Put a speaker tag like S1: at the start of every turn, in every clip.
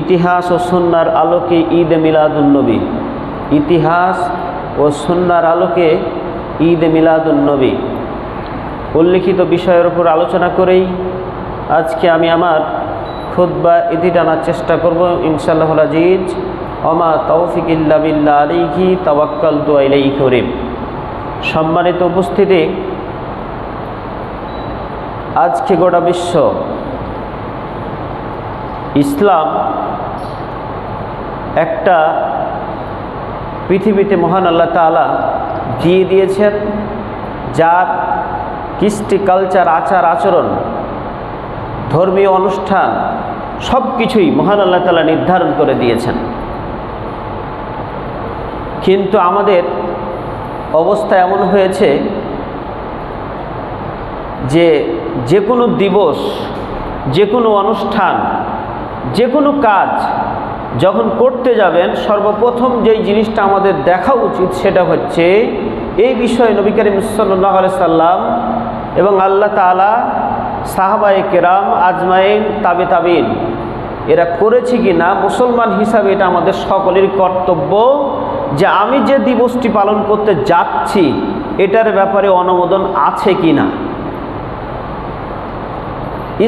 S1: ইতিহাস ও সুন্নাহর আলোকে ঈদ মিলাদুন্নবী, ইতিহাস ও সুন্নাহর আলোকে ঈদ মিলাদুন্নবী উল্লিখিত বিষয়ের উপর আলোচনা করেই আজকে আমি আমার খুতবা ইতি টানার চেষ্টা করব ইনশাআল্লাহুল আজিজ। ওমা তৌফিক ইল্লা বিল্লাহ আলাইহি তাওয়াক্কালতু ইলাইহি করিম। সম্মানিত উপস্থিতি, আজকে গোটা বিশ্ব ইসলাম একটা পৃথিবীতে মহান আল্লাহ তাআলা দিয়ে দিয়েছেন, যার কৃষ্টি, কালচার, আচার আচরণ, ধর্মীয় অনুষ্ঠান সব কিছুই মহান আল্লাহ তাআলা নির্ধারণ করে দিয়েছেন। কিন্তু আমাদের অবস্থা এমন হয়েছে যে কোনো দিবস, যে কোনো অনুষ্ঠান, যে কোনো কাজ যখন করতে যাবেন, সর্বপ্রথম যেই জিনিসটা আমাদের দেখা উচিত সেটা হচ্ছে এই বিষয়ে নবী করিম সাল্লাল্লাহু আলাইহি সাল্লাম এবং আল্লাহ তাআলা, সাহাবায়ে কেরাম আজমাইন, তাবিন এরা করেছে কি না। মুসলমান হিসাবে এটা আমাদের সকলের কর্তব্য যে আমি যে দিবসটি পালন করতে যাচ্ছি এটার ব্যাপারে অনুমোদন আছে কি না।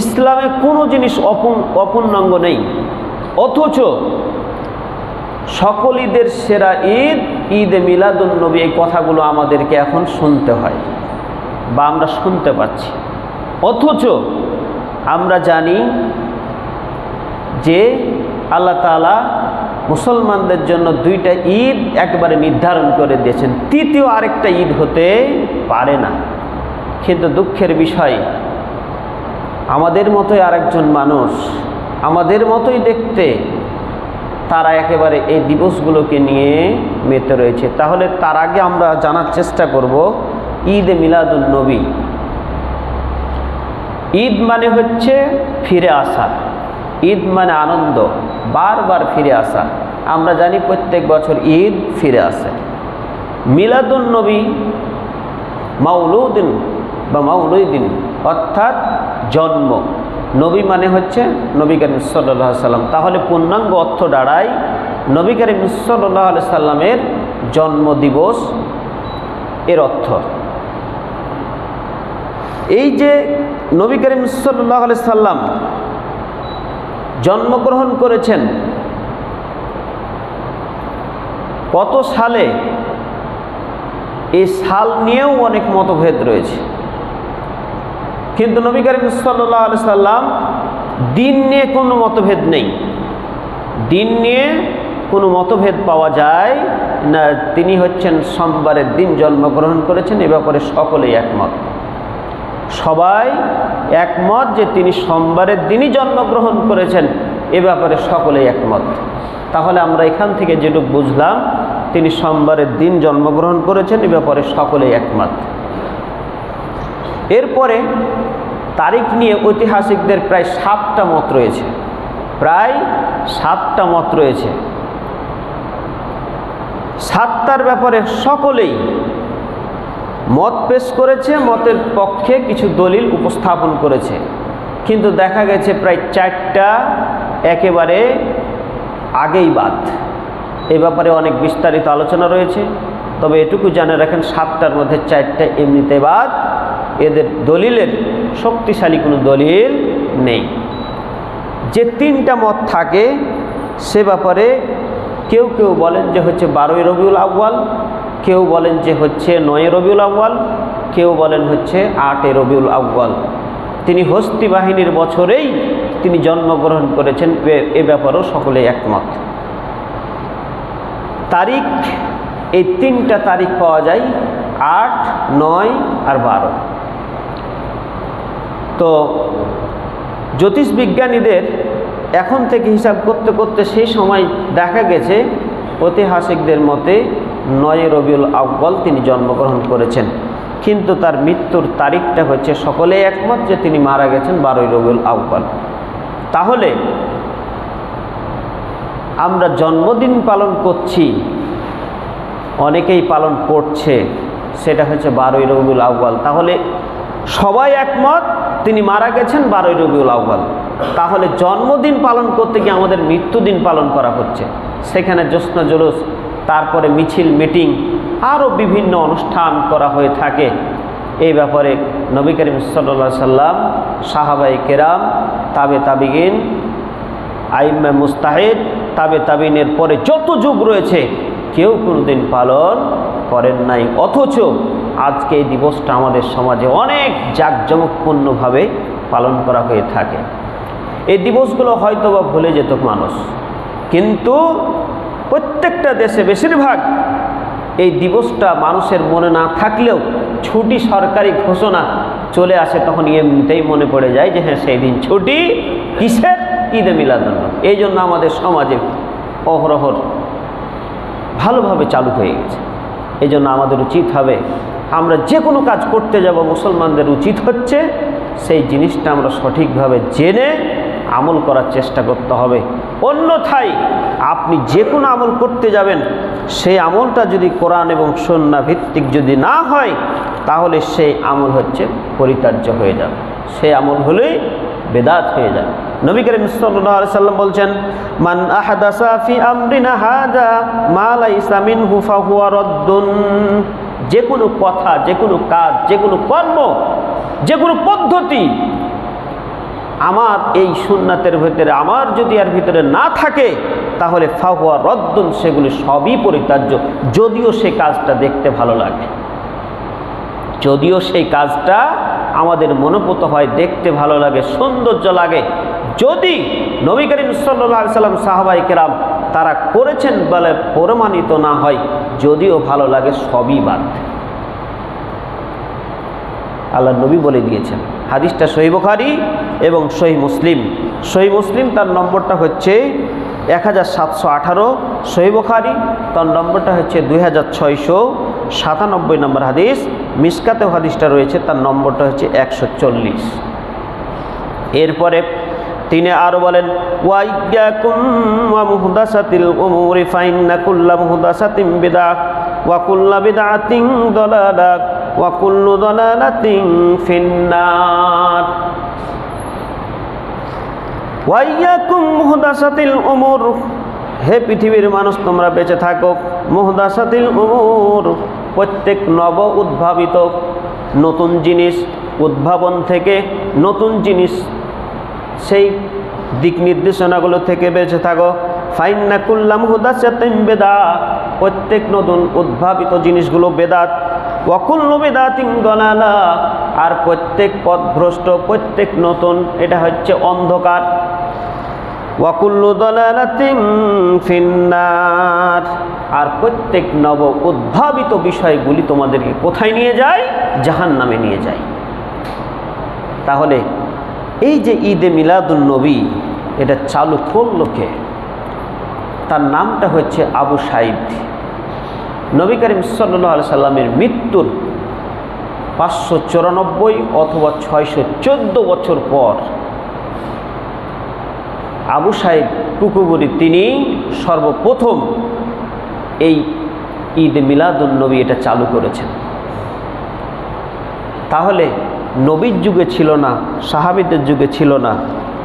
S1: ইসলামে কোনো জিনিস অপূর্ণাঙ্গ নেই, অথচ সকল ঈদের সেরা ঈদ ঈদে মিলাদুন্নবী, এই কথাগুলো আমাদেরকে এখন শুনতে হয় বা আমরা শুনতে পাচ্ছি। অথচ আমরা জানি যে আল্লাহ তাআলা মুসলমানদের জন্য দুইটা ঈদ একবারে নির্ধারণ করে দিয়েছেন, তৃতীয় আরেকটা ঈদ হতে পারে না। কিন্তু দুঃখের বিষয়, আমাদের মতোই আরেকজন মানুষ, আমাদের মতোই দেখতে, তারা একেবারে এই দিবসগুলোকে নিয়ে মেতে রয়েছে। তাহলে তার আগে আমরা জানার চেষ্টা করব ঈদে মিলাদুন্নবী। ঈদ মানে হচ্ছে ফিরে আসা, ঈদ মানে আনন্দ, বারবার ফিরে আসা। আমরা জানি প্রত্যেক বছর ঈদ ফিরে আসে। মিলাদুন্নবী মাউলুদিন বা মাউলুদিন অর্থাৎ জন্ম, নবী মানে হচ্ছে নবী করিম সাল্লাল্লাহু আলাইহি সাল্লাম। তাহলে পূর্ণাঙ্গ অর্থ দাঁড়ায় নবী করিম সাল্লাল্লাহু আলাইহি সাল্লামের জন্মদিবস এর অর্থ। এই যে নবী করিম সাল্লাল্লাহু আলাইহি সাল্লাম জন্মগ্রহণ করেছেন কত সালে, এই সাল নিয়েও অনেক মতভেদ রয়েছে। কিন্তু নবী করিম সাল্লাল্লাহু আলাইহি সাল্লাম দিন নিয়ে কোনো মতভেদ নেই, দিন নিয়ে কোনো মতভেদ পাওয়া যায় না। তিনি হচ্ছেন সোমবারের দিন জন্মগ্রহণ করেছেন, এ ব্যাপারে সকলেই একমত। সবাই একমত যে তিনি সোমবারের দিনই জন্মগ্রহণ করেছেন, এ ব্যাপারে সকলেই একমত। তাহলে আমরা এখান থেকে যেটুকু বুঝলাম, তিনি সোমবারের দিন জন্মগ্রহণ করেছেন, এ ব্যাপারে সকলেই একমত। এরপরে তারিখ নিয়ে ঐতিহাসিকদের প্রায় 7টা মত রয়েছে, প্রায় 7টা মত রয়েছে। 7টার ব্যাপারে সকলেই মত পেশ করেছে, মতের পক্ষে কিছু দলিল উপস্থাপন করেছে। কিন্তু দেখা গেছে প্রায় 4টা একেবারে আগেই বাদ। এই ব্যাপারে অনেক বিস্তারিত আলোচনা রয়েছে, তবে এটুকু জানে রাখেন 7টার মধ্যে 4টা এমনিতে বাদ, এদের দলিলের শক্তিশালী কোনো দলিল নেই। যে 3টা মত থাকে সে ব্যাপারে কেউ কেউ বলেন যে হচ্ছে 12ই রবিউল আউয়াল, কেউ বলেন যে হচ্ছে 9ই রবিউল আউয়াল, কেউ বলেন হচ্ছে 8ই রবিউল আউয়াল। তিনি হস্তি বাহিনীর বছরেই তিনি জন্মগ্রহণ করেছেন, এ ব্যাপারেও সকলেই একমত। তারিখ, এই 3টা তারিখ পাওয়া যায়, 8, 9 আর 12। তো জ্যোতিষবিজ্ঞানীদের এখন থেকে হিসাব করতে করতে সেই সময় দেখা গেছে ঐতিহাসিকদের মতে 9ই রবিউল আউয়াল তিনি জন্মগ্রহণ করেছেন। কিন্তু তার মৃত্যুর তারিখটা হচ্ছে সকলেই একমত যে তিনি মারা গেছেন 12ই রবিউল আউয়াল। তাহলে আমরা জন্মদিন পালন করছি, অনেকেই পালন করছে, সেটা হচ্ছে 12ই রবিউল আউয়াল। তাহলে সবাই একমত তিনি মারা গেছেন 12ই রবিউল আউয়াল। তাহলে জন্মদিন পালন করতে গিয়ে আমাদের মৃত্যুদিন পালন করা হচ্ছে। সেখানে জ্যোৎস্না জুলুস, তারপরে মিছিল মিটিং, আরও বিভিন্ন অনুষ্ঠান করা হয়ে থাকে। এই ব্যাপারে নবী করিম সাল্লাল্লাহু আলাইহি সাল্লাম, সাহাবায়ে কেরাম, তাবে তাবিঈন, আইম্মা মুজতাহিদ, তাবে তাবিঈনের পরে যত যুগ রয়েছে কেউ কোনোদিন পালন করেন নাই। অথচ আজকে এই দিবসটা আমাদের সমাজে অনেক জাঁকজমকপূর্ণভাবে পালন করা হয়ে থাকে। এই দিবসগুলো হয়তো বা ভুলে যেত মানুষ, কিন্তু প্রত্যেকটা দেশে বেশিরভাগ এই দিবসটা মানুষের মনে না থাকলেও ছুটি সরকারি ঘোষণা চলে আসে, তখন এমনিতেই মনে পড়ে যায় যে হ্যাঁ সেই দিন ছুটি। কিসের? ঈদে মিলাদুন্নবী। এই জন্য আমাদের সমাজে অহরহর ভালোভাবে চালু হয়ে গেছে। এই জন্য আমাদের উচিত হবে, আমরা যে কোনো কাজ করতে যাব মুসলমানদের উচিত হচ্ছে সেই জিনিসটা আমরা সঠিকভাবে জেনে আমল করার চেষ্টা করতে হবে। অন্যথায় আপনি যে কোনো আমল করতে যাবেন, সেই আমলটা যদি কোরআন এবং সুন্নাহ ভিত্তিক যদি না হয়, তাহলে সেই আমল হচ্ছে পরিত্যাজ্য হয়ে যাবে, সেই আমল হলেই বেদাত হয়ে যাবে। নবী করিম সাল্লাল্লাহু আলাইহি সাল্লাম বলছেন, মান আহদাসা ফি আমরিনা হাযা মা লাইসা মিনহু ফাহুয়া রাদ্দুন। যে কোনো কথা, যে কোনো কাজ, যে কোনো কর্ম, যে কোনো পদ্ধতি আমার এই সুন্নাতের ভিতরে, আমার যদি এর ভিতরে না থাকে, তাহলে ফাহুয়া রাদ্দুন, সেগুলি সবই পরিত্যাজ্য। যদিও সেই কাজটা দেখতে ভালো লাগে, যদিও সেই কাজটা আমাদের মনোপুত হয়, দেখতে ভালো লাগে, সৌন্দর্য লাগে, যদি নবী করিম সাল্লাল্লাহু আলাইহি সাল্লাম, সাহাবায়ে কেরাম তারা করেছেন বলে প্রমাণিত না হয়, যদিও ভালো লাগে, সবই বাদ। আল্লাহ নবী বলে দিয়েছেন। হাদিসটা সহিহ বুখারী এবং সহিহ মুসলিম। সহিহ মুসলিম তার নম্বরটা হচ্ছে 1718, সহিহ বুখারী তার নম্বরটা হচ্ছে 2697 নম্বর হাদিস। মিশকাতেও হাদিসটা রয়েছে, তার নম্বরটা হচ্ছে 140। এরপরে তিনি আরো বলেন, ওয়া ইয়াকুম ওয়া মুহদাসাতিল উমুরি ফাইন্না কুল্লা মুহদাসাতিন বিদআহ ওয়া কুল্লা বিদআতিন দালালাহ ওয়া কুল্লু দালালাতিন ফিন্নার। ওয়া ইয়াকুম মুহদাসাতিল উমুর, হে পৃথিবীর মানুষ তোমরা বেঁচে থাকো। মুহদাসাতিল উমুর, প্রত্যেক নব উদ্ভাবিত নতুন জিনিস, উদ্ভাবন থেকে নতুন জিনিস, সেই দিক নির্দেশনাগুলো থেকে বেঁচে থাকো। ফাইন্না কুল্লা মুহদাসাতিন বিদআহ, প্রত্যেক নতুন উদ্ভাবিত জিনিসগুলো বেদাত। ওয়া কুল্লু বিদআতিন দালালাহ, আর প্রত্যেক পথভ্রষ্ট, প্রত্যেক নতুন এটা হচ্ছে অন্ধকার। ওয়া কুল্লু দালালাতিন ফিন্নার, আর প্রত্যেক নব উদ্ভাবিত বিষয়গুলি তোমাদেরকে কোথায় নিয়ে যায়? জাহান্নামে নিয়ে যায়। তাহলে এই যে ঈদে মিলাদুন্নবী, এটা চালু করল কে? তার নামটা হচ্ছে আবু সাঈদ। নবী করিম সাল্লাল্লাহু আলাইহি সাল্লামের মৃত্যুর 594 অথবা 614 বছর পর আবু সাঈদ কুকুবুরি তিনি সর্বপ্রথম এই ঈদ মিলাদুন্নবী এটা চালু করেছেন। তাহলে নবীর যুগে ছিল না, সাহাবীদের যুগে ছিল না,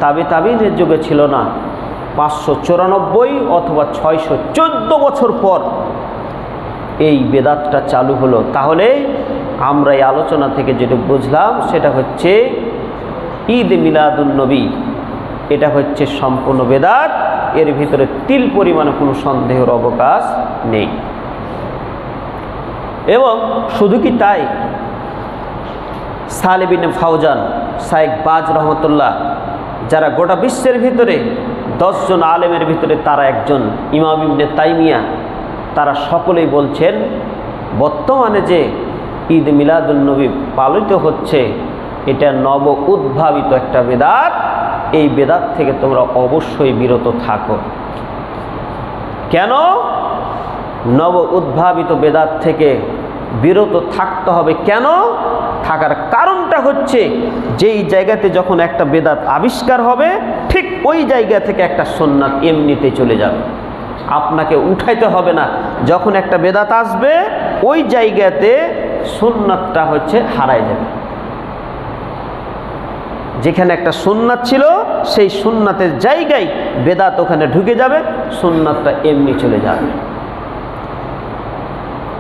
S1: তাবিঈনের যুগে ছিল না, 594 অথবা 614 বছর পর এই বেদাতটা চালু হলো। তাহলে আমরা এই আলোচনা থেকে যেটা বুঝলাম সেটা হচ্ছে ঈদ মিলাদুন্নবী এটা হচ্ছে সম্পূর্ণ বেদাত, এর ভিতরে তিল পরিমাণে কোনো সন্দেহের অবকাশ নেই। এবং শুধু কি তাই, সালেহ বিন ফাওজান, শাইখ বাজ রহমতুল্লাহ, যারা গোটা বিশ্বের ভিতরে 10 জন আলেমের ভিতরে তারা একজন, ইমাম ইবনে তাইমিয়া, তারা সকলেই বলছেন বর্তমানে যে ঈদ মিলাদুন্নবী পালিত হচ্ছে এটা নব উদ্ভাবিত একটা বেদাত। এই বেদাত থেকে তোমরা অবশ্যই বিরত থাকো। কেন? নব উদ্ভাবিত বেদাত থেকে বিরত থাকতে হবে। কেন? থাকার কারণটা হচ্ছে যেই জায়গাতে যখন একটা বেদাত আবিষ্কার হবে, ঠিক ওই জায়গা থেকে একটা সুন্নাত এমনিতে চলে যাবে, আপনাকে উঠাইতে হবে না। যখন একটা বেদাত আসবে, ওই জায়গাতে সুন্নাতটা হচ্ছে হারায় যাবে। যেখানে একটা সুন্নাত ছিল সেই সুন্নাতের জায়গায় বেদাত ওখানে ঢুকে যাবে, সুন্নাতটা এমনি চলে যাবে।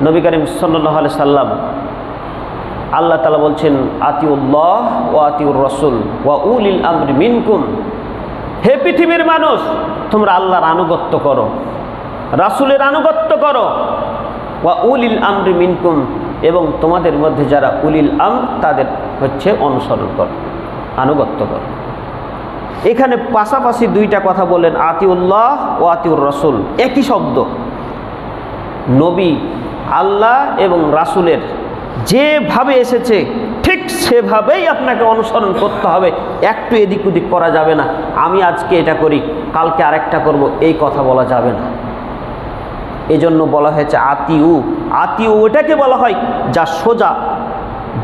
S1: নবী করিম সাল্লাল্লাহু আলাইহি সাল্লাম, আল্লাহ তাআলা বলছেন আতিউল্লাহ ওয়া আতিউর রাসূল ওয়া উলিল আমরি মিনকুম, হে পৃথিবীর মানুষ তোমরা আল্লাহর আনুগত্য করো, রাসূলের আনুগত্য করো, ওয়া উলিল আমরি মিনকুম, এবং তোমাদের মধ্যে যারা উলিল আমর তাদের হচ্ছে অনুসরণ করো, আনুগত্য করো। এখানে পাশাপাশি দুইটা কথা বলেন, আতিউল্লাহ ও আতিউর রাসূল, একই শব্দ। নবী আল্লাহ এবং রাসূলের যেভাবে এসেছে ঠিক সেভাবেই আপনাকে অনুসরণ করতে হবে, একটু এদিক ওদিক করা যাবে না। আমি আজকে এটা করি কালকে আরেকটা করব, এই কথা বলা যাবে না। এজন্য বলা হয়েছে আতিউ। আতিউ ওটাকে বলা হয় যা সোজা,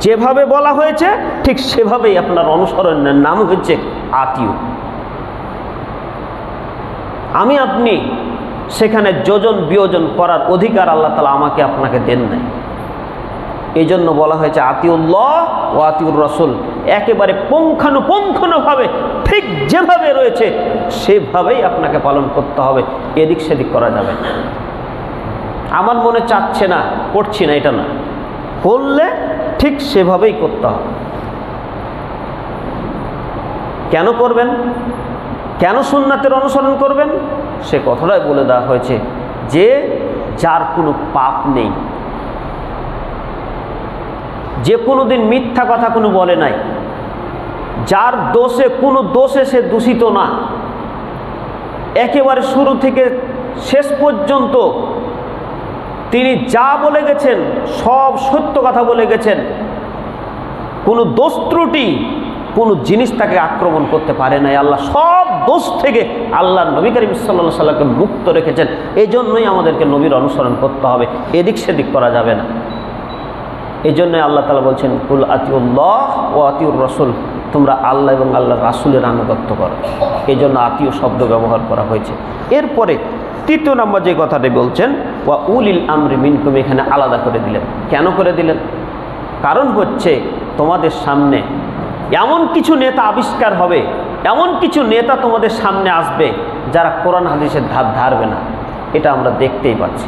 S1: যেভাবে বলা হয়েছে ঠিক সেভাবেই আপনার অনুসরণের নাম হচ্ছে আতিউ। আমি আপনি সেখানে যোজন বিয়োজন করার অধিকার আল্লাহ তাআলা আমাকে আপনাকে দেন নাই। এই জন্য বলা হয়েছে আতিউল্লাহ ও আতিউর রাসূল, একেবারে পুঙ্খানুপুঙ্খভাবে ঠিক যেভাবে রয়েছে সেভাবেই আপনাকে পালন করতে হবে, এদিক সেদিক করা যাবে না। আমার মনে চাচ্ছে না, করছি না, এটা না, করলে ঠিক সেভাবেই করতে হবে। কেন করবেন, কেন সুন্নাতের অনুসরণ করবেন, সে কথাটাই বলে দেওয়া হয়েছে যে যার কোনো পাপ নেই, যে কোনো দিন মিথ্যা কথা কোনো বলে নাই, যার দোষে কোনো দোষে সে দূষিত না, একেবারে শুরু থেকে শেষ পর্যন্ত তিনি যা বলে গেছেন সব সত্য কথা বলে গেছেন, কোনো দোষ ত্রুটি কোনো জিনিস তাকে আক্রমণ করতে পারে নাই। আল্লাহ সব দোষ থেকে আল্লাহ নবী করিম সাল্লাল্লাহু আলাইহি সাল্লামকে মুক্ত রেখেছেন। এই জন্যই আমাদেরকে নবীর অনুসরণ করতে হবে, এদিক সেদিক করা যাবে না। এই জন্যই আল্লাহ তাআলা বলছেন কুল আতিউল্লাহ ও আতিউর রাসূল, তোমরা আল্লাহ এবং আল্লাহর রাসূলের আনুগত্য করো। এই জন্য আতিউ শব্দ ব্যবহার করা হয়েছে। এরপরে তৃতীয় নম্বর যে কথাটি বলছেন ওয়া উলিল আমরি মিনকুম, এখানে আলাদা করে দিলেন। কেন করে দিলেন? কারণ হচ্ছে তোমাদের সামনে এমন কিছু নেতা আবিষ্কার হবে, এমন কিছু নেতা তোমাদের সামনে আসবে যারা কোরআন হাদিসের ধার ধারবে না, এটা আমরা দেখতেই পাচ্ছি।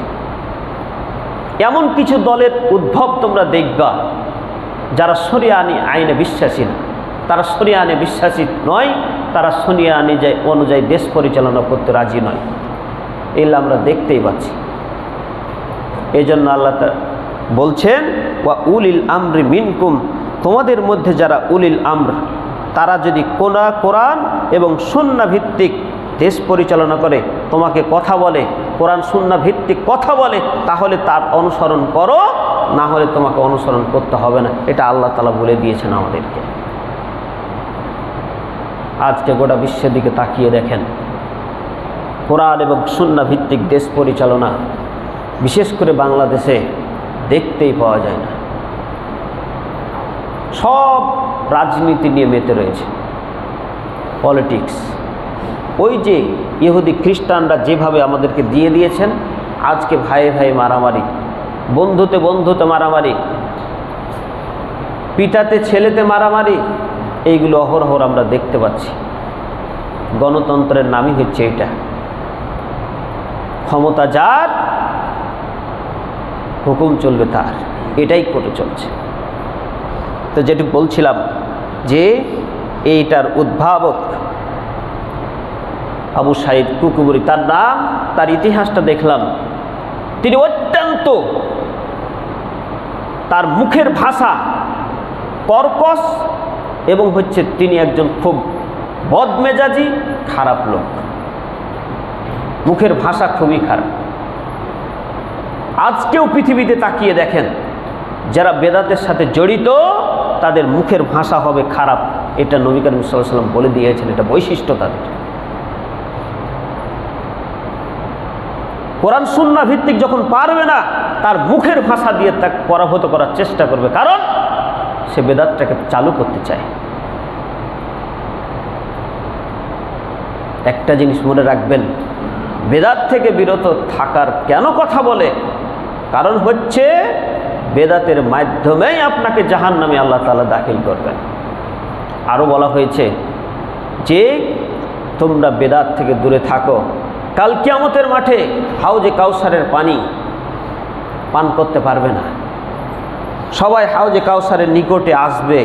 S1: এমন কিছু দলের উদ্ভব তোমরা দেখবা যারা শরিয়া আইনে বিশ্বাসী না, তারা শরিয়া আইনে বিশ্বাসী নয়, তারা শরিয়া আইনে অনুযায়ী দেশ পরিচালনা করতে রাজি নয়, এগুলো আমরা দেখতেই পাচ্ছি। এই জন্য আল্লাহ বলছেন ওয়া উলিল আমরি মিনকুম, তোমাদের মধ্যে যারা উলিল আমর তারা যদি কোরআন এবং সুন্নাহ ভিত্তিক দেশ পরিচালনা করে, তোমাকে কথা বলে, কোরআন সুন্নাহ ভিত্তিক কথা বলে, তাহলে তার অনুসরণ করো, না হলে তোমাকে অনুসরণ করতে হবে না। এটা আল্লাহ তাআলা বলে দিয়েছেন আমাদেরকে। আজকে গোটা বিশ্বের দিকে তাকিয়ে দেখেন, কোরআন এবং সুন্নাহ ভিত্তিক দেশ পরিচালনা বিশেষ করে বাংলাদেশে দেখতেই পাওয়া যায় না। সব রাজনীতি নিয়ে মেতে রয়েছে, পলিটিক্স। ওই যে ইহুদি খ্রিস্টানরা যেভাবে আমাদেরকে দিয়ে দিয়েছেন, আজকে ভাইয়ে ভাইয়ে মারামারি, বন্ধুতে বন্ধুতে মারামারি, পিতাতে ছেলেতে মারামারি, এইগুলো অহরহর আমরা দেখতে পাচ্ছি। গণতন্ত্রের নামই হচ্ছে এটা, ক্ষমতা যার হুকুম চলবে তার, এটাই করে চলছে। তো যেটি বলছিলাম যে এইটার উদ্ভাবক আবু সাঈদ কুকুবুরি, তার নাম, তার ইতিহাসটা দেখলাম। তিনি অত্যন্ত, তার মুখের ভাষা কর্কশ এবং হচ্ছে তিনি একজন খুব বদমেজাজি খারাপ লোক, মুখের ভাষা খুবই খারাপ। আজকেও পৃথিবীতে তাকিয়ে দেখেন, যারা বেদাতের সাথে জড়িত তাদের মুখের ভাষা হবে খারাপ, এটা নবী করিম সাল্লাল্লাহু আলাইহি ওয়াসাল্লাম বলে দিয়েছেন, এটা বৈশিষ্ট্য তাদের। কোরআন সুন্নাহ ভিত্তিক যখন পারবে না, তার মুখের ভাষা দিয়ে তাকে পরাভূত করার চেষ্টা করবে, কারণ সে বেদাতটাকে চালু করতে চায়। একটা জিনিস মনে রাখবেন, বেদাত থেকে বিরত থাকার কেন কথা বলে, কারণ হচ্ছে বেদাতের মাধ্যমেই আপনাকে জাহান্নামে আল্লাহ তাআলা দাখিল করবেন। আরও বলা হয়েছে যে তোমরা বেদাত থেকে দূরে থাকো, কাল কিয়ামতের মাঠে হাউজে কাউসারের পানি পান করতে পারবে না। সবাই হাউজে কাউসারের নিকটে আসবে,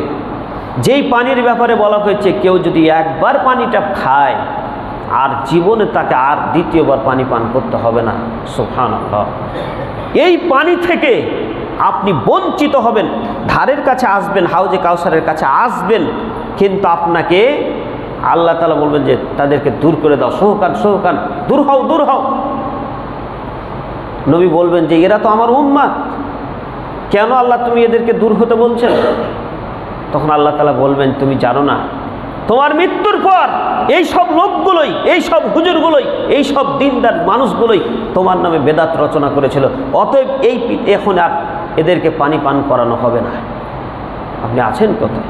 S1: যেই পানির ব্যাপারে বলা হয়েছে কেউ যদি একবার পানিটা খায় আর জীবনে তাকে আর দ্বিতীয়বার পানি পান করতে হবে না। সুবহানাল্লাহ। এই পানি থেকে আপনি বঞ্চিত হবেন, ধারের কাছে আসবেন, হাউজে কাউসারের কাছে আসবেন, কিন্তু আপনাকে আল্লাহ তাআলা বলবেন যে তাদেরকে দূর করে দাও, সোহকান সোহকান, দূর হও দূর হও। নবী বলবেন যে এরা তো আমার উম্মত, কেন আল্লাহ তুমি এদেরকে দূর হতে বলছেন? তখন আল্লাহ তাআলা বলবেন তুমি জানো না, তোমার মৃত্যুর পর এই সব লোকগুলোই, এই সব হুজুরগুলোই, এই সব দিনদার মানুষগুলোই তোমার নামে বেদাত রচনা করেছিল, অতএব এখন আর এদেরকে পানি পান করানো হবে না। আপনি আছেন কোথায়?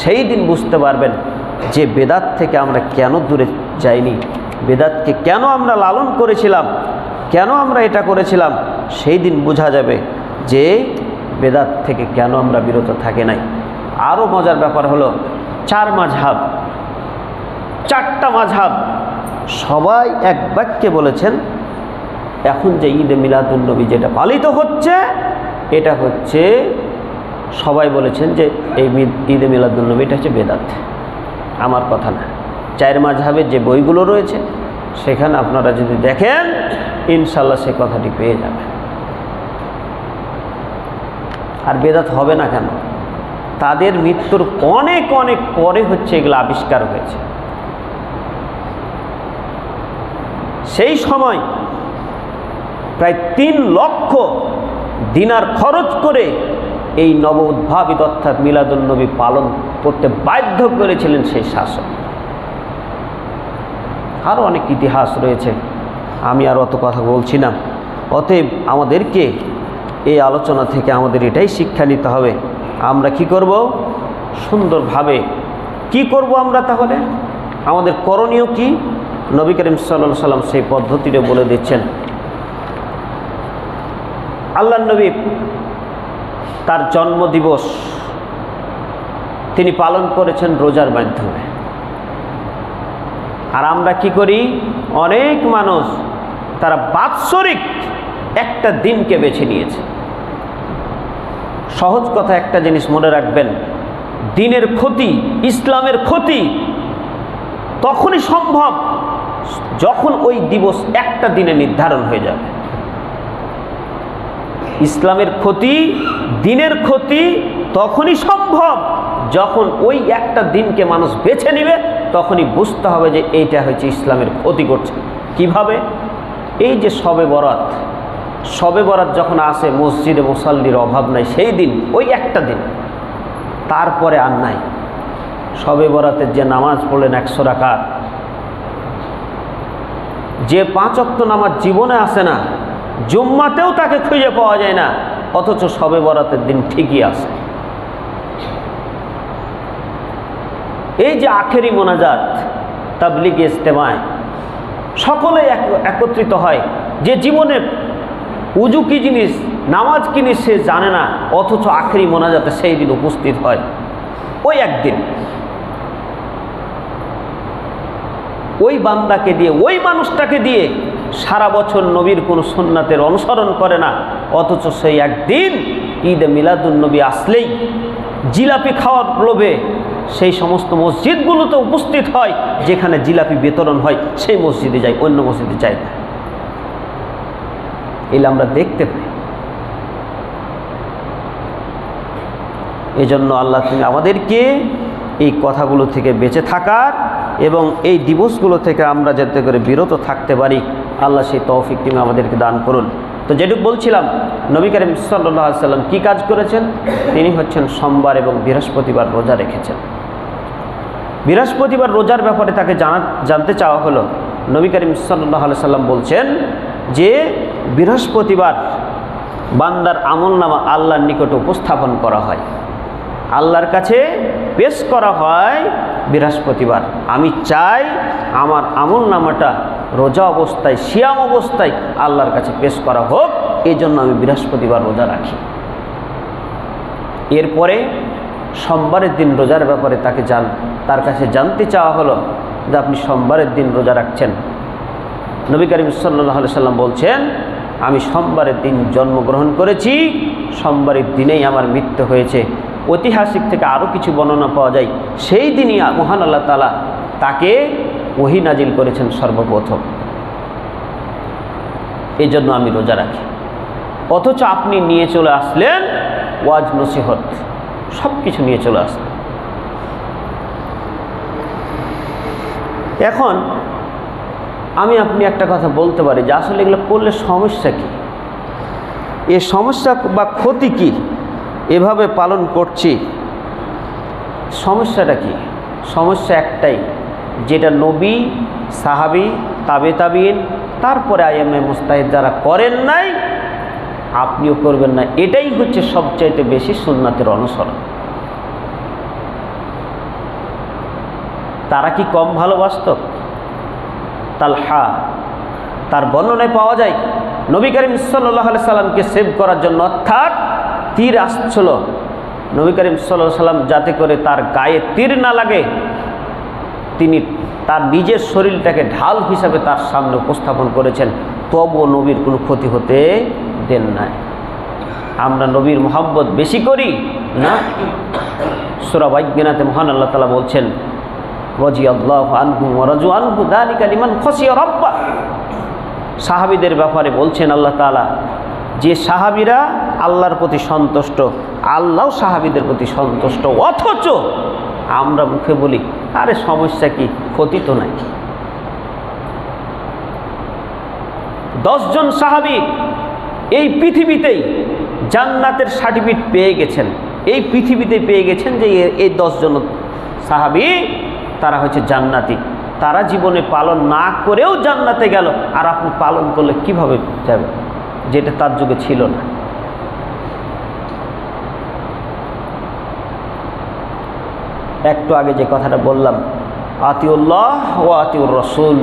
S1: সেই দিন বুঝতে পারবেন যে বেদাত থেকে আমরা কেন দূরে যাইনি, বেদাতকে কেন আমরা লালন করেছিলাম, কেন আমরা এটা করেছিলাম। সেই দিন বোঝা যাবে যে বেদাত থেকে কেন আমরা বিরত থাকি নাই। আরও মজার ব্যাপার হলো 4 মাযহাব, 4টা মাযহাব সবাই এক বাক্যে বলেছেন এখন যে ঈদে মিলাদুন্নবী যেটা পালিত হচ্ছে, এটা হচ্ছে, সবাই বলেছেন যে এই ঈদে মিলাদুন্নবী এটা হচ্ছে বেদাত। আমার কথা না, 4 মাযহাবের যে বইগুলো রয়েছে সেখানে আপনারা যদি দেখেন ইনশাল্লাহ সে কথাটি পেয়ে যাবেন। আর বেদাত হবে না কেন? তাদের মৃত্যুর অনেক অনেক পরে হচ্ছে এগুলো আবিষ্কার হয়েছে। সেই সময় প্রায় 3 লক্ষ দিনার খরচ করে এই নব উদ্ভাবিত অর্থাৎ মিলাদুন্নবী পালন করতে বাধ্য করেছিলেন সেই শাসক। আরও অনেক ইতিহাস রয়েছে, আমি আর অত কথা বলছি না। অতএব আমাদেরকে এই আলোচনা থেকে আমাদের এটাই শিক্ষা নিতে হবে, আমরা কি করব? সুন্দরভাবে কি করব আমরা? তাহলে আমাদের করণীয় কি? নবী করিম সাল্লাল্লাহু আলাইহি সাল্লাম সেই পদ্ধতিটা বলে দিচ্ছেন। আল্লাহর নবী তার জন্মদিবস তিনি পালন করেছেন রোজার মাধ্যমে। আর আমরা কি করি? অনেক মানুষ তারা বাৎসরিক একটা দিনকে বেছে নিয়েছে। সহজ কথা একটা জিনিস মনে রাখবেন, দিনের ক্ষতি, ইসলামের ক্ষতি তখনই সম্ভব যখন ওই দিবস একটা দিনে নির্ধারণ হয়ে যাবে। ইসলামের ক্ষতি, দিনের ক্ষতি তখনই সম্ভব যখন ওই একটা দিনকে মানুষ বেছে নেবে, তখনই বুঝতে হবে যে এইটা হচ্ছে ইসলামের ক্ষতি করছে। কিভাবে? এই যে শবে বরাত, শবে বরাত যখন আসে মসজিদে মুসাল্লির অভাব নাই, সেই দিন ওই একটা দিন, তারপরে আর নাই। শবে বরাতের যে নামাজ পড়লেন 100 রাকাত, যে 5 ওয়াক্ত নামাজ জীবনে আসে না, জুম্মাতেও তাকে খুঁজে পাওয়া যায় না, অথচ শবে বরাতের দিন ঠিকই আসে। এই যে আখেরি মোনাজাত, তাবলিগ ইজতেমায় সকলে একত্রিত হয়, যে জীবনে উজু কি জিনিস, নামাজ কি জিনিস সে জানে না, অথচ আখেরি মোনাজাতে সেই দিন উপস্থিত হয়। ওই একদিন ওই বান্দাকে দিয়ে, ওই মানুষটাকে দিয়ে সারা বছর নবীর কোনো সুন্নাতের অনুসরণ করে না, অথচ সেই একদিন ঈদে মিলাদুন্নবী আসলেই জিলাপি খাওয়ার লোভে সেই সমস্ত মসজিদগুলোতে উপস্থিত হয় যেখানে জিলাপি বিতরণ হয়, সেই মসজিদে যায়, অন্য মসজিদে যায় না। এগুলো আমরা দেখতে পাই। এজন্য আল্লাহ তুমি আমাদেরকে এই কথাগুলো থেকে বেঁচে থাকার এবং এই দিবসগুলো থেকে আমরা যাতে করে বিরত থাকতে পারি, আল্লাহ সেই তৌফিক তুমি আমাদেরকে দান করুন। তো যেটুকু বলছিলাম, নবী করিম সাল্লাল্লাহু আলাইহি সাল্লাম কী কাজ করেছেন? তিনি হচ্ছেন সোমবার এবং বৃহস্পতিবার রোজা রেখেছেন। বৃহস্পতিবার রোজার ব্যাপারে তাকে জানতে চাওয়া হলো। নবী করিম সাল্লাল্লাহু আলাইহি সাল্লাম বলছেন যে বৃহস্পতিবার বান্দার আমলনামা আল্লাহর নিকটে উপস্থাপন করা হয়, আল্লাহর কাছে পেশ করা হয় বৃহস্পতিবার। আমি চাই আমার আমলনামাটা রোজা অবস্থায়, সিয়াম অবস্থায় আল্লাহর কাছে পেশ করা হোক, এই জন্য আমি বৃহস্পতিবার রোজা রাখি। এরপরে সোমবারের দিন রোজার ব্যাপারে তার কাছে জানতে চাওয়া হলো যে আপনি সোমবারের দিন রোজা রাখছেন। নবী করিম সাল্লাল্লাহু আলাইহি সাল্লাম বলছেন, আমি সোমবারের দিন জন্মগ্রহণ করেছি, সোমবারের দিনেই আমার মৃত্যু হয়েছে। ঐতিহাসিক থেকে আরও কিছু বর্ণনা পাওয়া যায়, সেই দিনই মহান আল্লাহ তাআলা তাকে ওহী নাজিল করেছেন সর্বপ্রথম, এই জন্য আমি রোজা রাখি। অথচ আপনি নিয়ে চলে আসলেন ওয়াজ নসিহত, সব কিছু নিয়ে চলে আসলেন। এখন আমি আপনি একটা কথা বলতে পারি যে আসলে এগুলো করলে সমস্যা কি, এ সমস্যা বা ক্ষতি কি, এভাবে পালন করছি, সমস্যাটা কি? সমস্যা একটাই, যেটা নবী, সাহাবী, তাবিঈন, তারপরে আইএমএ মুজতাহিদ যারা করেন নাই, আপনিও করবেন না। এটাই হচ্ছে সবচাইতে বেশি সুন্নাতের অনুসরণ। তারা কি কম ভালোবাসত? তালহা, তার বর্ণনায় পাওয়া যায় নবী করিম সাল্লাল্লাহু আলাইহি সাল্লামকে সেভ করার জন্য, অর্থাৎ তীর আসছিল, নবী করিম সাল্লাল্লাহু আলাইহি সাল্লাম যাতে করে তার গায়ে তীর না লাগে, তিনি তার নিজের শরীরটাকে ঢাল হিসাবে তার সামনে উপস্থাপন করেছেন, তবুও নবীর কোনো ক্ষতি হতে দেন নাই। আমরা নবীর মুহাব্বত বেশি করি না? সূরা বাইয়িনাতে মহান আল্লাহ তাআলা বলছেন, রাদিয়াল্লাহু আনহুম ওয়া রাজু আনহু যালিকা লিমান খাশিয়া রাব্বাহ। সাহাবীদের ব্যাপারে বলছেন আল্লাহ তাআলা, যে সাহাবীরা আল্লাহর প্রতি সন্তুষ্ট, আল্লাহও সাহাবীদের প্রতি সন্তুষ্ট, অথচ আমরা মুখে বলি আরে সমস্যা কি, ক্ষতি তো নাই। 10 জন সাহাবী এই পৃথিবীতেই জান্নাতের সার্টিফিকেট পেয়ে গেছেন, এই পৃথিবীতে পেয়ে গেছেন যে এই 10 জন সাহাবী তারা হচ্ছে জান্নাতি। তারা জীবনে পালন না করেও জান্নাতে গেল, আর আপনি পালন করলে কিভাবে যাবে, যেটা তার যুগে ছিল না। একটু আগে যে কথাটা বললাম, আতিউল্লাহ ওয়া আতিউর রাসূল,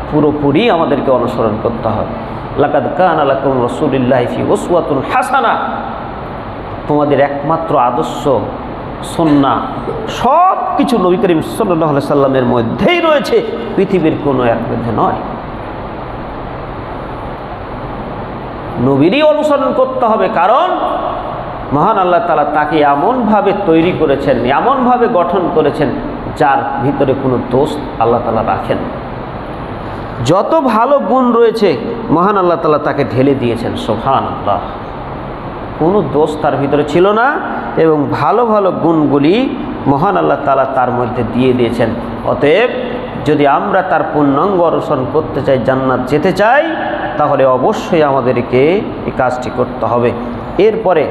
S1: পুরোপুরি আমাদেরকে অনুসরণ করতে হবে। লাকাদ কানা লাকুম রাসূলুল্লাহি ফি উসওয়াতুন হাসানা, তোমাদের একমাত্র আদর্শ সুন্নাহ সব কিছু নবী করিম সাল্লাল্লাহু আলাইহি সাল্লামের মধ্যেই রয়েছে, পৃথিবীর কোনো এক মধ্যে নয়। নবীরই অনুসরণ করতে হবে, কারণ মহান আল্লাহ তাআলা তাকে এমনভাবে তৈরি করেছেন, এমনভাবে গঠন করেছেন, যার ভিতরে কোনো দোষ আল্লাহ তাআলা রাখেন। যত ভালো গুণ রয়েছে মহান আল্লাহ তাআলা তাকে ঢেলে দিয়েছেন, সুবহানাল্লাহ। কোনো দোষ তার ভিতরে ছিল না, এবং ভালো ভালো গুণগুলি মহান আল্লাহ তাআলা তার মধ্যে দিয়ে দিয়েছেন। অতএব যদি আমরা তার পূর্ণাঙ্গ অনুসরণ করতে চাই, জান্নাত যেতে চাই, তাহলে অবশ্যই আমাদেরকে এই কাজটি করতে হবে। এরপরে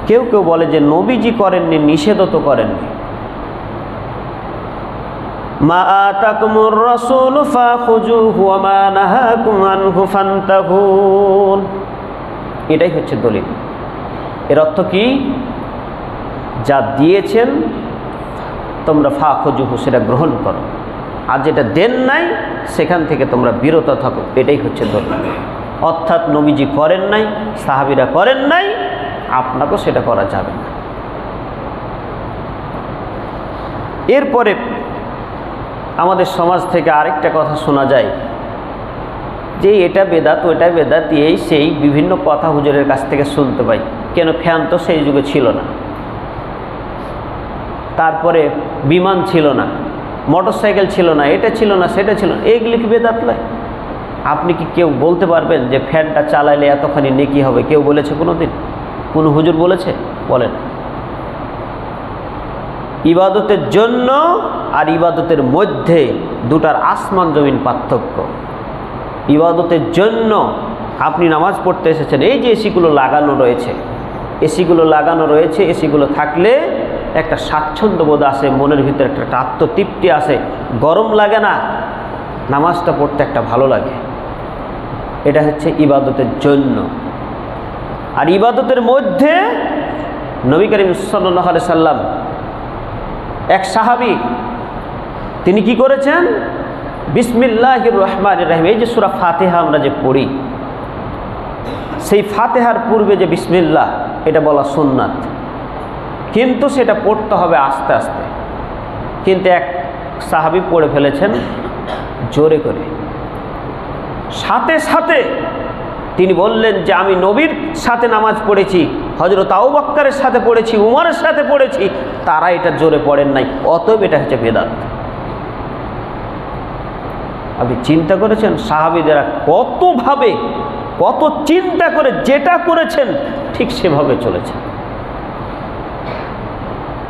S1: কেউ কেউ বলে যে নবীজি করেননি, নিষেধও তো করেননি। মা আতাকুমুর রাসূলু ফাখুযুহু ওয়া মা নাহাকুম আনহু ফান্তাহুন, এটাই হচ্ছে দলিল। এর অর্থ কি? যা দিয়েছেন তোমরা ফাখুযুহু, সেটা গ্রহণ করো, আর যেটা দেন নাই সেখান থেকে তোমরা বিরত থাকো, এটাই হচ্ছে দলিল। অর্থাৎ নবীজি করেন নাই, সাহাবীরা করেন নাই, আপনাকেও সেটা করা যাবে না। এরপরে আমাদের সমাজ থেকে আরেকটা কথা শোনা যায় যে এটা বেদাত, ওটা বেদাত, এই সেই বিভিন্ন কথা হুজুরের কাছ থেকে শুনতে পাই। কেন? ফ্যান তো সেই যুগে ছিল না, তারপরে বিমান ছিল না, মোটরসাইকেল ছিল না, এটা ছিল না, সেটা ছিল না, এইগুলি কি বেদাত নয়? আপনি কি কেউ বলতে পারবেন যে ফ্যানটা চালাইলে এতখানি নেকি হবে? কেউ বলেছে কোনো দিন? কোনো হুজুর বলেছে? বলেন। ইবাদতের জন্য আর ইবাদতের মধ্যে দুটার আসমান জমিন পার্থক্য। ইবাদতের জন্য আপনি নামাজ পড়তে এসেছেন, এই যে এসিগুলো লাগানো রয়েছে, এসিগুলো লাগানো রয়েছে, এসিগুলো থাকলে একটা স্বাচ্ছন্দ্যবোধ আসে, মনের ভিতরে একটা আত্মতৃপ্তি আসে, গরম লাগে না, নামাজটা পড়তে একটা ভালো লাগে। এটা হচ্ছে ইবাদতের জন্য। আর ইবাদতের মধ্যে নবী করিম সাল্লাল্লাহু আলাইহি সাল্লাম, এক সাহাবী, তিনি কি করেছেন? বিসমিল্লাহির রহমানির রহিম, এই যে সূরা ফাতিহা আমরা যে পড়ি, সেই ফাতিহার পূর্বে যে বিসমিল্লাহ, এটা বলা সুন্নাত, কিন্তু সেটা পড়তে হবে আস্তে আস্তে। কিন্তু এক সাহাবী পড়ে ফেলেছেন জোরে করে, সাথে সাথে তিনি বললেন যে আমি নবীর সাথে নামাজ পড়েছি, হযরত আবু বকরের সাথে পড়েছি, উমরের সাথে পড়েছি, তারা এটা জোরে পড়েন নাই, অতএব এটা হচ্ছে বিদআত। আপনি চিন্তা করেছেন সাহাবীদেরা কতভাবে, কত চিন্তা করে যেটা করেছেন ঠিক সেভাবে চলেছেন।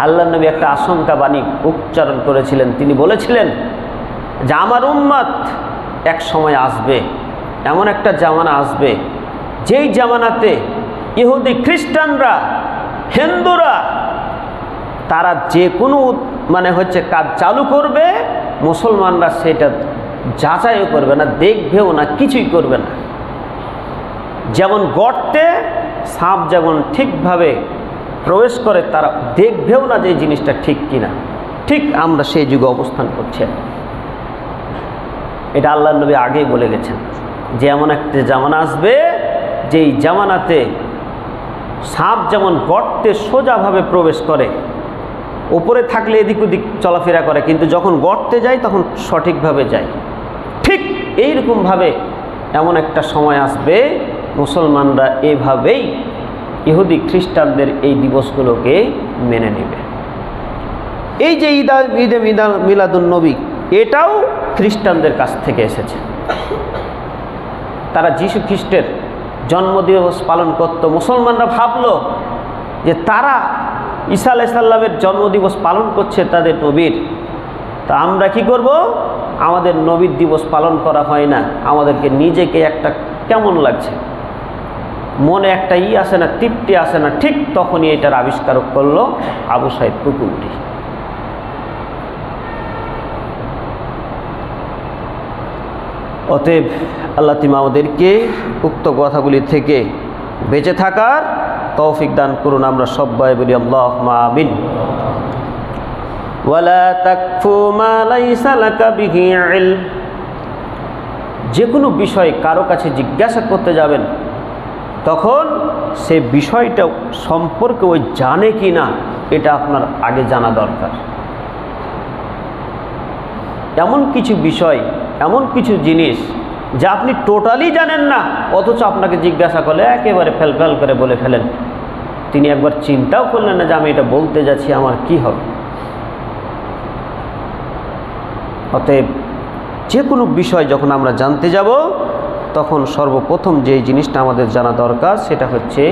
S1: আল্লাহর নবী একটা আশঙ্কা বাণী উচ্চারণ করেছিলেন, তিনি বলেছিলেন যে আমার উম্মত এক সময় আসবে, এমন একটা জামানা আসবে যেই জামানাতে ইহুদি খ্রিস্টানরা, হিন্দুরা তারা যে কোনো কাজ চালু করবে, মুসলমানরা সেটা যাচাইও করবে না, দেখবেও না, কিছুই করবে না। যেমন গর্তে সাপ যেমন ঠিকভাবে প্রবেশ করে, তারা দেখবেও না যে এই জিনিসটা ঠিক কিনা। ঠিক আমরা সেই যুগে অবস্থান করছি। এটা আল্লাহর নবী আগেই বলে গেছেন যে এমন একটা জামানা আসবে যেই জামানাতে সাপ যেমন গর্তে সোজাভাবে প্রবেশ করে, উপরে থাকলে এদিক ওদিক চলাফেরা করে, কিন্তু যখন গর্তে যায় তখন সঠিকভাবে যায়। ঠিক এইরকমভাবে এমন একটা সময় আসবে মুসলমানরা এভাবেই ইহুদি খ্রিস্টানদের এই দিবসগুলোকে মেনে নেবে। এই যে ঈদে মিলাদুন নবী, এটাও খ্রিস্টানদের কাছ থেকে এসেছে। তারা যীশু খ্রিস্টের জন্মদিবস পালন করত। মুসলমানরা ভাবলো যে তারা ঈসা আলাইহিস সালামের জন্মদিবস পালন করছে তাদের নবীর, তা আমরা কি করব? আমাদের নবীর দিবস পালন করা হয় না, আমাদেরকে নিজেকে একটা কেমন লাগছে, মনে একটা আসে না, তৃপ্তি আসে না। ঠিক তখনই এটার আবিষ্কার করলো আবু সাঈদ পুকুরটি। অতএব আল্লাহ তাআলা আমাদেরকে উক্ত কথাগুলি থেকে বেঁচে থাকার তৌফিক দান করুন। আমরা সবাই বলি আল্লাহুম্মা আমিন। ওয়ালা তাকফু মা লাইসা লাকা বিহি ইলম। যে কোনো বিষয় কারো কাছে জিজ্ঞাসা করতে যাবেন, তখন সে বিষয়টা সম্পর্কে ওই জানে কি না এটা আপনার আগে জানা দরকার। এমন কিছু বিষয়, এমন কিছু জিনিস যা আপনি টোটালি জানেন না, অথচ আপনাকে জিজ্ঞাসা করলে একেবারে ফেলফেল করে বলে ফেলেন। তিনি একবার চিন্তাও করলেন না যে আমি এটা বলতে যাচ্ছি, আমার কি হবে। অতএব যে কোনো বিষয় যখন আমরা জানতে যাব, তখন সর্বপ্রথম যে জিনিসটা আমাদের জানা দরকার সেটা হচ্ছে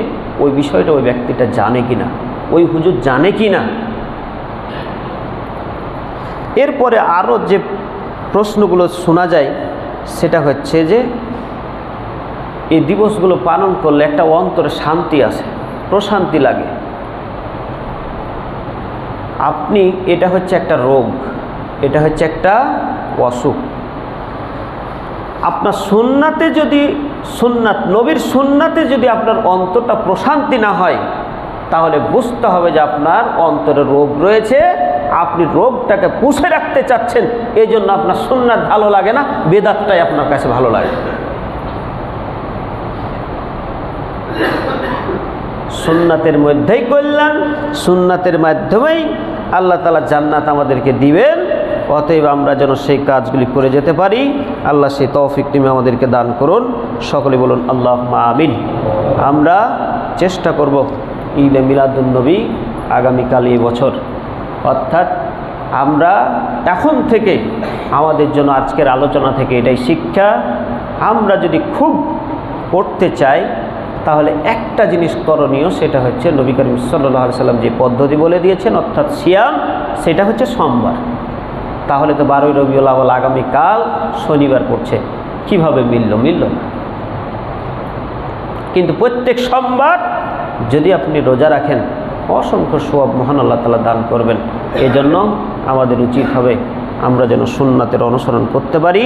S1: ওই বিষয়টা ওই ব্যক্তিটা জানে কিনা, ওই হুজুর জানে কিনা। এরপরে আরও যে প্রশ্নগুলো শোনা যায় সেটা হচ্ছে যে এই দিবসগুলো পালন করলে একটা অন্তরে শান্তি আসে, প্রশান্তি লাগে। আপনি, এটা হচ্ছে একটা রোগ, এটা হচ্ছে একটা অসুখ। আপনার সুন্নাতে যদি, নবীর সুন্নাতে যদি আপনার অন্তরটা প্রশান্তি না হয়, তাহলে বুঝতে হবে যে আপনার অন্তরে রোগ রয়েছে। আপনি রোগটাকে পুষে রাখতে চাচ্ছেন, এই জন্য আপনার সুন্নাত ভালো লাগে না, বেদাতটাই আপনার কাছে ভালো লাগে। সুন্নাতের মধ্যেই কল্যাণ, সুন্নাতের মাধ্যমেই আল্লাহ তাআলা জান্নাত আমাদেরকে দিবেন। অতএব আমরা যেন সেই কাজগুলি করে যেতে পারি, আল্লাহ সেই তৌফিক তুমি আমাদেরকে দান করুন। সকলে বলুন আল্লাহুম্মা আমিন। আমরা চেষ্টা করব ঈদে মিলাদুন নবী আগামীকাল এই বছর, অর্থাৎ আমরা এখন থেকে আমাদের জন্য আজকের আলোচনা থেকে এটাই শিক্ষা, আমরা যদি খুব পড়তে চাই তাহলে একটা জিনিস করণীয়, সেটা হচ্ছে নবী করিম সাল্লাল্লাহু আলাইহি সাল্লাম যে পদ্ধতি বলে দিয়েছেন, অর্থাৎ সিয়াম, সেটা হচ্ছে সোমবার। তাহলে তো 12ই রবিউল আউয়াল আগামীকাল শনিবার পড়ছে, কিভাবে মিলল না। কিন্তু প্রত্যেক সোমবার যদি আপনি রোজা রাখেন, অসংখ্য সওয়াব মহান আল্লাহ তাআলা দান করবেন। এজন্য আমাদের উচিত হবে আমরা যেন সুন্নাতের অনুসরণ করতে পারি।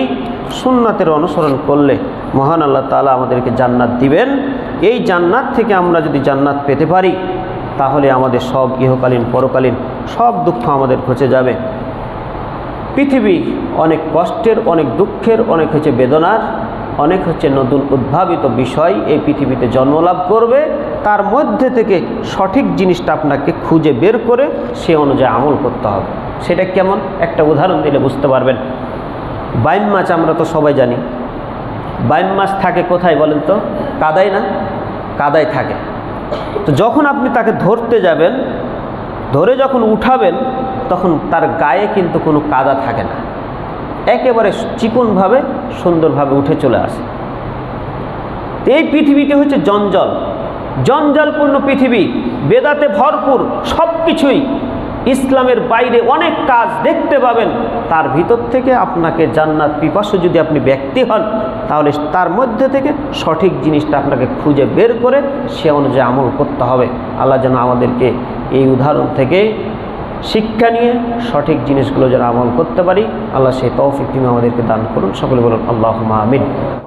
S1: সুন্নাতের অনুসরণ করলে মহান আল্লাহ তাআলা আমাদেরকে জান্নাত দিবেন। এই জান্নাত থেকে আমরা যদি জান্নাত পেতে পারি, তাহলে আমাদের সব ইহকালীন পরকালীন সব দুঃখ আমাদের ঘুচে যাবে। পৃথিবী অনেক কষ্টের, অনেক দুঃখের, অনেক হচ্ছে বেদনার, অনেক হচ্ছে নতুন উদ্ভাবিত বিষয় এই পৃথিবীতে জন্মলাভ করবে। তার মধ্যে থেকে সঠিক জিনিসটা আপনাকে খুঁজে বের করে সে অনুযায়ী আমল করতে হবে। সেটা কেমন, একটা উদাহরণ দিলে বুঝতে পারবেন। বাইম মাছ আমরা তো সবাই জানি, বাইম মাছ থাকে কোথায় বলেন তো? কাদায় না? কাদায় থাকে। তো যখন আপনি তাকে ধরতে যাবেন, ধরে যখন উঠাবেন, তখন তার গায়ে কিন্তু কোনো কাদা থাকে না, একেবারে চিকনভাবে সুন্দরভাবে উঠে চলে আসে। এই পৃথিবীটি হচ্ছে জঞ্জাল, জঞ্জালপূর্ণ পৃথিবী, বেদাতে ভরপুর, সব কিছুই ইসলামের বাইরে অনেক কাজ দেখতে পাবেন। তার ভিতর থেকে আপনাকে জান্নাত পিপাসু যদি আপনি ব্যক্তি হন, তাহলে তার মধ্যে থেকে সঠিক জিনিসটা আপনাকে খুঁজে বের করে সে অনুযায়ী আমল করতে হবে। আল্লাহ যেন আমাদেরকে এই উদাহরণ থেকে শিক্ষা নিয়ে সঠিক জিনিসগুলো যেন আমল করতে পারি, আল্লাহ সেই তৌফিক তিনি আমাদেরকে দান করুন। সকলে বলুন আল্লাহুম্মা আমিন।